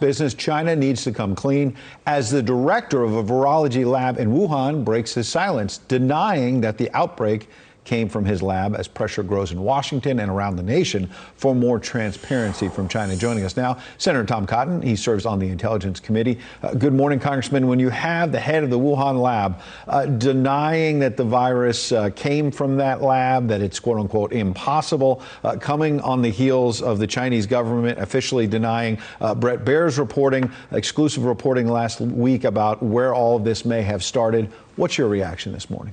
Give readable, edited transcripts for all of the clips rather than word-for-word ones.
Business, China needs to come clean as the director of a virology lab in Wuhan breaks his silence, denying that the outbreak came from his lab as pressure grows in Washington and around the nation for more transparency from China. Joining us now, Senator Tom Cotton. He serves on the Intelligence Committee. Good morning, Congressman. When you have the head of the Wuhan lab denying that the virus came from that lab, that it's quote unquote impossible, coming on the heels of the Chinese government officially denying, Brett Baer's reporting, exclusive reporting last week about where all of this may have started. What's your reaction this morning?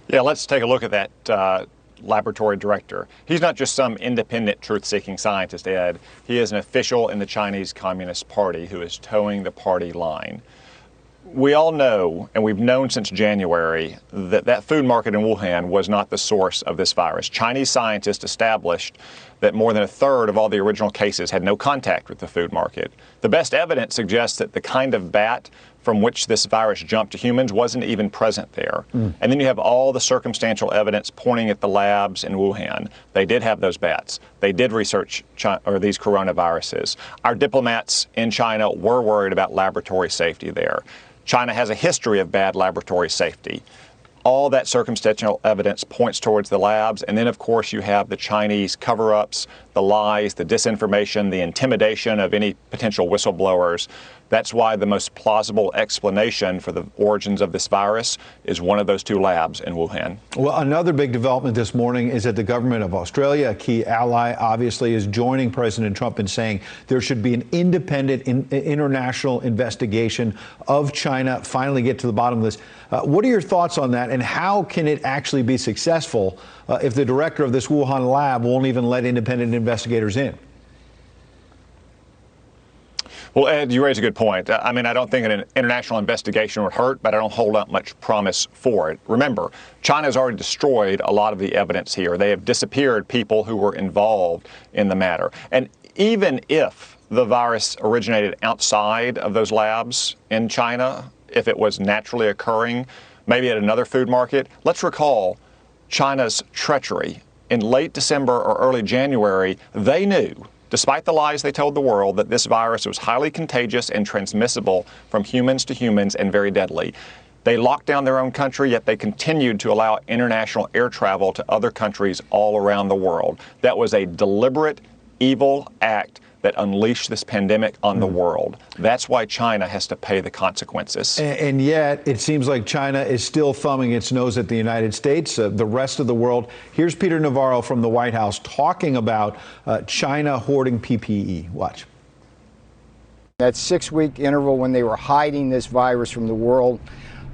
Yeah, let's take a look at that laboratory director. He's not just some independent truth-seeking scientist, Ed. He is an official in the Chinese Communist Party who is towing the party line. We all know, and we've known since January, that that food market in Wuhan was not the source of this virus. Chinese scientists established that more than a third of all the original cases had no contact with the food market. The best evidence suggests that the kind of bat from which this virus jumped to humans wasn't even present there. And then you have all the circumstantial evidence pointing at the labs in Wuhan. They did have those bats. They did research these coronaviruses. Our diplomats in China were worried about laboratory safety there. China has a history of bad laboratory safety. All that circumstantial evidence points towards the labs. And then, of course, you have the Chinese cover-ups, the lies, the disinformation, the intimidation of any potential whistleblowers. That's why the most plausible explanation for the origins of this virus is one of those two labs in Wuhan. Well, another big development this morning is that the government of Australia, a key ally, obviously, is joining President Trump in saying there should be an independent international investigation of China, finally get to the bottom of this. What are your thoughts on that, and how can it actually be successful if the director of this Wuhan lab won't even let independent investigators in? Well, Ed, you raise a good point. I mean, I don't think an international investigation would hurt, but I don't hold out much promise for it. Remember, China has already destroyed a lot of the evidence here. They have disappeared people who were involved in the matter. And even if the virus originated outside of those labs in China, if it was naturally occurring, maybe at another food market, let's recall China's treachery. In late December or early January, they knew, despite the lies they told the world, that this virus was highly contagious and transmissible from humans to humans and very deadly. They locked down their own country, yet they continued to allow international air travel to other countries all around the world. That was a deliberate, evil act that unleashed this pandemic on the world. That's why China has to pay the consequences. And yet, it seems like China is still thumbing its nose at the United States, the rest of the world. Here's Peter Navarro from the White House talking about China hoarding PPE. Watch. That 6-week interval when they were hiding this virus from the world,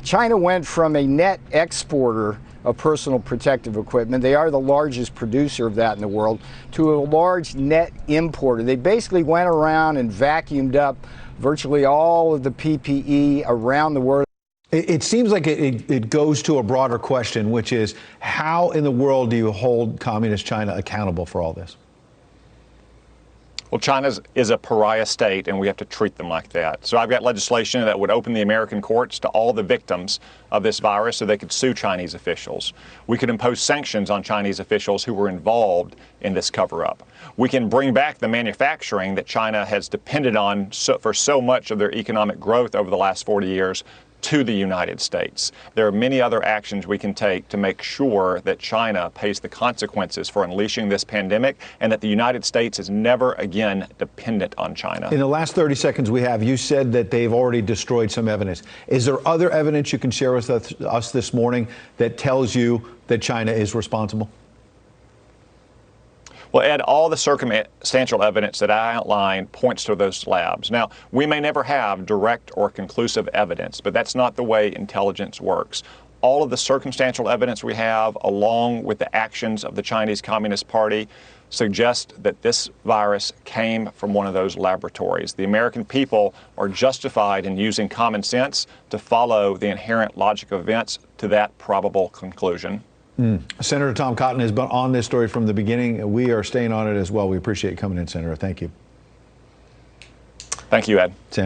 China went from a net exporter of personal protective equipment, they are the largest producer of that in the world, to a large net importer. They basically went around and vacuumed up virtually all of the PPE around the world. It seems like it goes to a broader question, which is how in the world do you hold Communist China accountable for all this? Well, China is a pariah state, and we have to treat them like that. So I've got legislation that would open the American courts to all the victims of this virus so they could sue Chinese officials. We could impose sanctions on Chinese officials who were involved in this cover-up. We can bring back the manufacturing that China has depended on for so much of their economic growth over the last 40 years to the United States. There are many other actions we can take to make sure that China pays the consequences for unleashing this pandemic and that the United States is never again dependent on China. In the last 30 seconds we have, you said that they've already destroyed some evidence. Is there other evidence you can share with us this morning that tells you that China is responsible? Well, Ed, all the circumstantial evidence that I outlined points to those labs. Now, we may never have direct or conclusive evidence, but that's not the way intelligence works. All of the circumstantial evidence we have, along with the actions of the Chinese Communist Party, suggest that this virus came from one of those laboratories. The American people are justified in using common sense to follow the inherent logic of events to that probable conclusion. Senator Tom Cotton has been on this story from the beginning. We are staying on it as well. We appreciate you coming in, Senator. Thank you. Thank you, Ed. Senator.